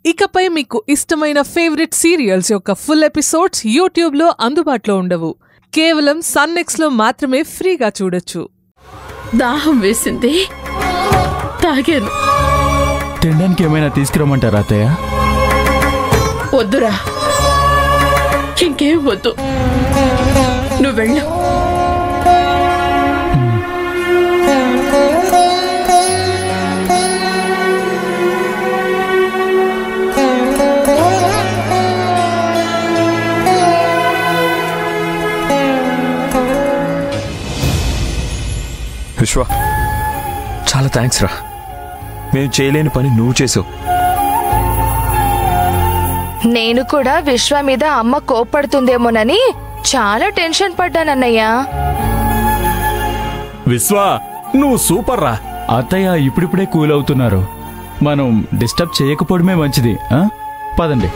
ఇకపై మీకు ఇష్టమైన ఫేవరెట్ సీరియల్స్ యొక్క ఫుల్ ఎపిసోడ్స్ యూట్యూబ్లో అందుబాటులో ఉండవు. కేవలం సన్నెక్స్లో మాత్రమే ఫ్రీగా చూడొచ్చు. దాహం వేసింది, తాగాను. తినడానికి ఏమైనా తీసుకురమ్మంటారా అత్తయ్య? వద్దురా, ఇంకేం వద్దు, నువ్వు వెళ్ళు. విశ్వ, చాలా థ్యాంక్స్ రా. మేము చేయలేని పని నువ్వు చేసావు. నేను కూడా విశ్వ మీద అమ్మ కోప్పడుతుందేమోనని చాలా టెన్షన్ పడ్డానన్నయ్యా. విశ్వ, నువ్వు సూపర్ రా. అత్తయ్య ఇప్పుడిప్పుడే కూల్ అవుతున్నారు. మనం డిస్టర్బ్ చేయకపోవడమే మంచిది. పదండి.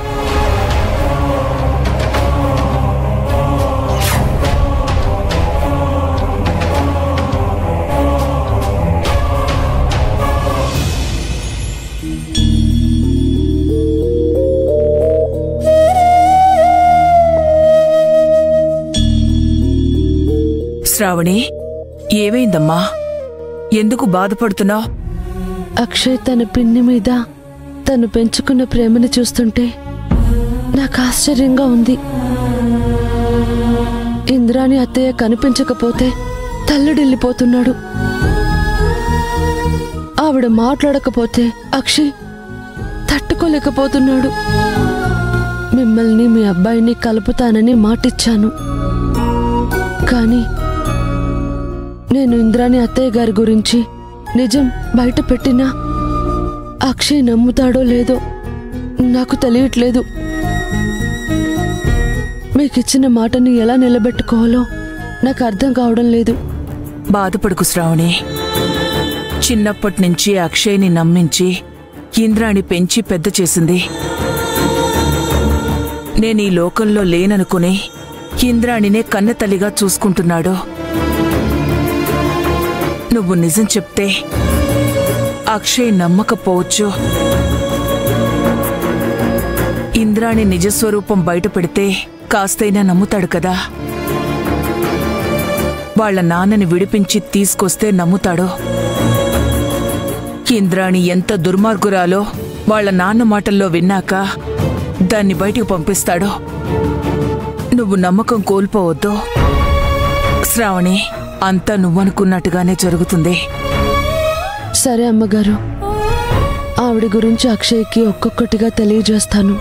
శ్రావణి, ఏమైందమ్మా? ఎందుకు బాధపడుతున్నావు? అక్షయ్ తన పిన్ని మీద తను పెంచుకున్న ప్రేమను చూస్తుంటే నాకు ఆశ్చర్యంగా ఉంది. ఇంద్రాణి అత్తయ్య కనిపించకపోతే తల్లడిల్లిపోతున్నాడు. ఆవిడ మాట్లాడకపోతే అక్షయ్ తట్టుకోలేకపోతున్నాడు. మిమ్మల్ని మీ అబ్బాయిని కలుపుతానని మాటిచ్చాను, కానీ నేను ఇంద్రాణి అత్తయ్య గారి గురించి నిజం బయట పెట్టినా అక్షయ్ నమ్ముతాడో లేదో నాకు తెలియట్లేదు. మీకిచ్చిన మాటని ఎలా నిలబెట్టుకోవాలో నాకు అర్థం కావడం లేదు. బాధపడుకు శ్రావణి. చిన్నప్పటి నుంచి అక్షయ్ని నమ్మించి ఇంద్రాణి పెంచి పెద్ద చేసింది. నేను ఈ లోకంలో లేననుకుని ఇంద్రాణినే కన్నతల్లిగా చూసుకుంటున్నాడు. నువ్వు నిజం చెప్తే అక్షయ్ నమ్మకపోవచ్చు. ఇంద్రాణి నిజస్వరూపం బయట పెడితే కాస్తైనా నమ్ముతాడు కదా. వాళ్ల నాన్నని విడిపించి తీసుకొస్తే నమ్ముతాడు. ఇంద్రాణి ఎంత దుర్మార్గురాలో వాళ్ల నాన్న మాటల్లో విన్నాక దాన్ని బయటికి పంపిస్తాడు. నువ్వు నమ్మకం కోల్పోవద్దు శ్రావణి. అంతా నువ్వనుకున్నట్టుగానే జరుగుతుంది. సరే అమ్మగారు, ఆవిడ గురించి అక్షయ్కి ఒక్కొక్కటిగా తెలియజేస్తాను.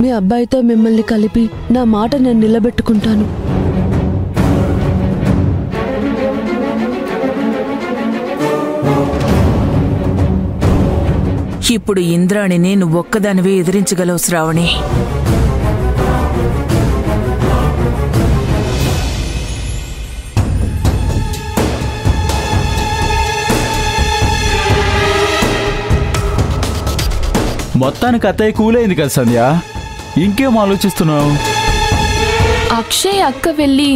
మీ అబ్బాయితో మిమ్మల్ని కలిపి నా మాట నేను నిలబెట్టుకుంటాను. ఇప్పుడు ఇంద్రాణిని నువ్వొక్కదానివే ఎదిరించగలవు శ్రావణి. మొత్తానికి అత్తయ్య కూలైంది కదా సంధ్య, ఇంకేం ఆలోచిస్తున్నావు? అక్షయ్ అక్క వెళ్ళి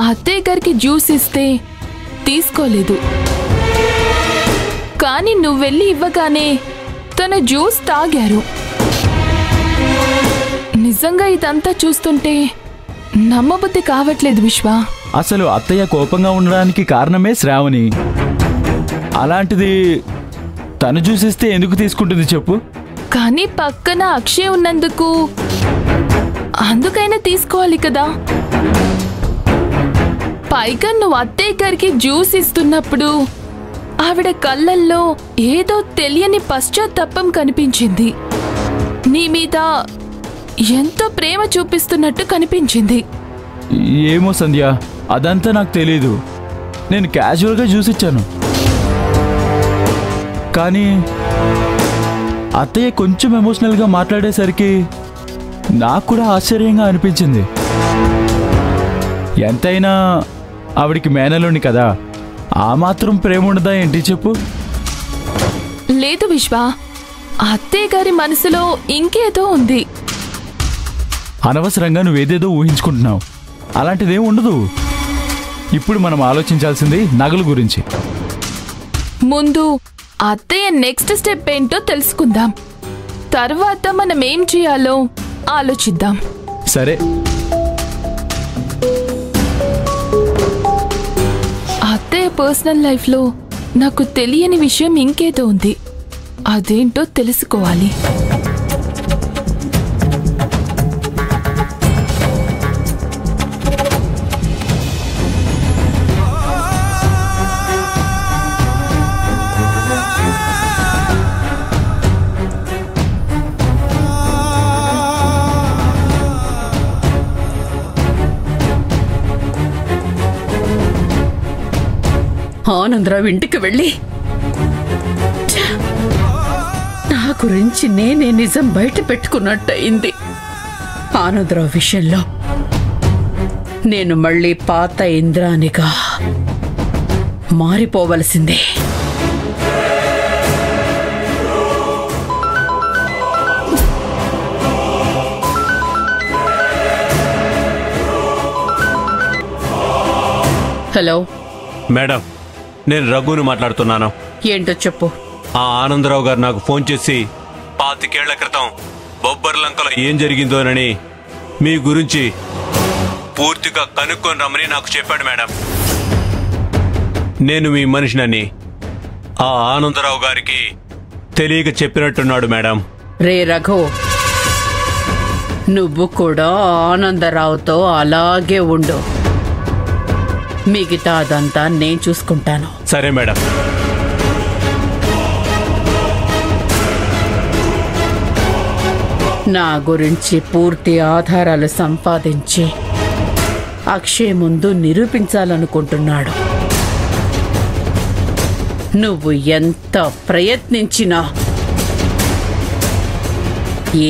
అత్తయ్య గారికి జ్యూస్ ఇస్తే తీసుకోలేదు, కానీ నువ్వు వెళ్ళి ఇవ్వగానే తన జ్యూస్ తాగారు. నిజంగా ఇదంతా చూస్తుంటే నమ్మబుద్ధి కావట్లేదు విశ్వ. అసలు అత్తయ్య కోపంగా ఉండడానికి కారణమే శ్రావణి. అలాంటిది తను చూసిస్తే ఎందుకు తీసుకుంటుంది చెప్పు? కానీ పక్కన అక్షయ్ ఉన్నందుకు అందుకైనా తీసుకోవాలి కదా. పైగా నువ్వు అత్తయ్య గారికి జ్యూస్ ఇస్తున్నప్పుడు ఆవిడ కళ్ళల్లో ఏదో తెలియని పశ్చాత్తాపం కనిపించింది. నీ మీద ఎంతో ప్రేమ చూపిస్తున్నట్టు కనిపించింది. ఏమో సంధ్య, అదంతా నాకు తెలీదు. నేను క్యాజువల్గా జ్యూస్ ఇచ్చాను. కానీ అత్తయ్య కొంచెం ఎమోషనల్గా మాట్లాడేసరికి నాకు కూడా ఆశ్చర్యంగా అనిపించింది. ఎంతైనా ఆవిడికి మేనలోని కదా, ఆ మాత్రం ప్రేమ ఉండదా ఏంటి చెప్పు? లేదు విశ్వ, అత్తయ్య గారి మనసులో ఇంకేదో ఉంది. అనవసరంగా నువ్వేదేదో ఊహించుకుంటున్నావు. అలాంటిదేం ఉండదు. ఇప్పుడు మనం ఆలోచించాల్సింది నగల గురించి. ముందు అత్తయ్య నెక్స్ట్ స్టెప్ ఏంటో తెలుసుకుందాం. తర్వాత మనం ఏం చేయాలో ఆలోచిద్దాం. సరే. అత్తయ్య పర్సనల్ లైఫ్లో నాకు తెలియని విషయం ఇంకేదో ఉంది. అదేంటో తెలుసుకోవాలి. ఆనందరావు ఇంటికి వెళ్ళి నా గురించి నేనే నిజం బయట పెట్టుకున్నట్టయింది. ఆనందరావు విషయంలో నేను మళ్ళీ పాత ఇంద్రానిగా మారిపోవలసిందే. హలో మేడం, నేను రఘుని మాట్లాడుతున్నాను. ఏంటో చెప్పు. ఆ ఆనందరావు గారు నాకు ఫోన్ చేసి 25 ఏళ్ల క్రితం బొబ్బర్లంకలో ఏం జరిగిందోనని మీ గురించి పూర్తిగా కనుక్కొని రమ్మని నాకు చెప్పాడు మేడం. నేను మీ మనిషినని ఆ ఆనందరావు గారికి తెలియక చెప్పినట్టున్నాడు మేడం. రే రఘు, నువ్వు కూడా ఆనందరావుతో అలాగే ఉండు. మిగతా అదంతా నేను చూసుకుంటాను. సరే మేడం. నా గురించి పూర్తి ఆధారాలు సంపాదించి అక్షయ్ ముందు నిరూపించాలనుకుంటున్నాడు. నువ్వు ఎంత ప్రయత్నించినా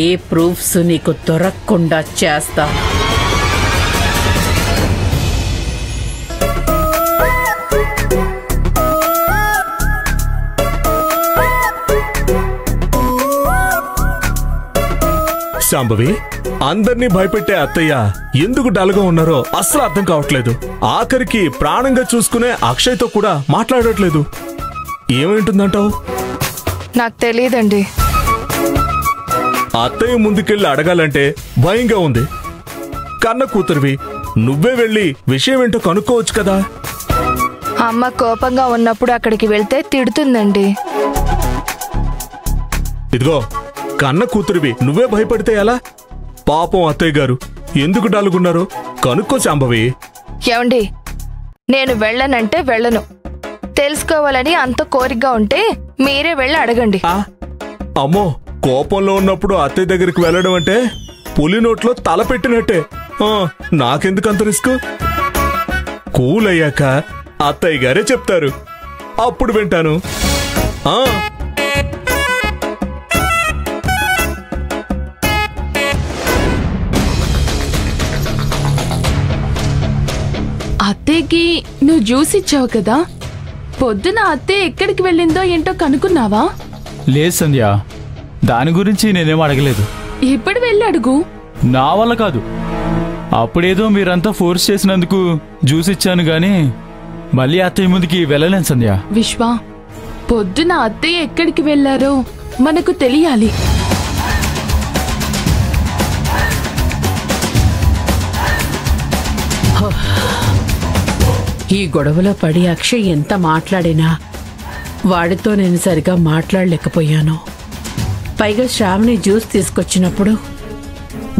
ఏ ప్రూఫ్స్ నీకు దొరకకుండా చేస్తా. శాంభవి, అందర్నీ భయపెట్టే అత్తయ్య ఎందుకు డల్గా ఉన్నారో అస్సలు అర్థం కావట్లేదు. ఆఖరికి ప్రాణంగా చూసుకునే అక్షయ్తో కూడా మాట్లాడట్లేదు. ఏమైంటుందంటావు? నాకు తెలియదండి. అత్తయ్య ముందుకెళ్ళి అడగాలంటే భయంగా ఉంది. కన్న కూతురివి, నువ్వే వెళ్ళి విషయం ఏంటో కనుక్కోవచ్చు కదా. అమ్మ కోపంగా ఉన్నప్పుడు అక్కడికి వెళ్తే తిడుతుందండి. ఇదిగో, కన్న కూతురివి నువ్వే భయపడితే ఎలా? పాపం అత్తయ్య గారు ఎందుకు డాలుగున్నారో కనుక్కో శాంభవి. ఏమండి, నేను వెళ్ళనంటే వెళ్ళను. తెలుసుకోవాలని అంత కోరికగా ఉంటే మీరే వెళ్ళి అడగండి. అమ్మో, కోపంలో ఉన్నప్పుడు అత్తయ్య దగ్గరికి వెళ్ళడం అంటే పులి నోట్లో తల పెట్టినట్టే. నాకెందుకు అంత రిస్క్? కూల్ అయ్యాక అత్తయ్య గారే చెప్తారు, అప్పుడు వింటాను. అత్తయ్యకి నువ్వు జ్యూస్ ఇచ్చావు కదా, పొద్దున అత్తయ్య ఎక్కడికి వెళ్ళిందో ఏంటో కనుక్కున్నావా? లేదు సంధ్య, దాని గురించి నేనేం అడగలేదు. ఇప్పుడు వెళ్ళి అడుగు. నా వల్ల కాదు. అప్పుడేదో మీరంతా ఫోర్స్ చేసినందుకు జ్యూస్ ఇచ్చాను గాని మళ్ళీ అత్తయ్య ముందుకి వెళ్ళలేను సంధ్య. విశ్వ, పొద్దున అత్తయ్య ఎక్కడికి వెళ్లారో మనకు తెలియాలి. ఈ గొడవలో పడి అక్షయ్ ఎంత మాట్లాడినా వాడితో నేను సరిగా మాట్లాడలేకపోయాను. పైగా శ్రావణి జ్యూస్ తీసుకొచ్చినప్పుడు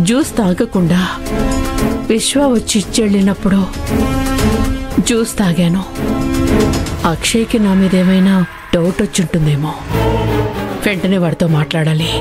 జ్యూస్ తాగకుండా విశ్వ వచ్చి ఇచ్చెళ్ళినప్పుడు జ్యూస్ తాగాను. అక్షయ్కి నా మీద ఏమైనా డౌట్ వచ్చుంటుందేమో. వెంటనే వాడితో మాట్లాడాలి.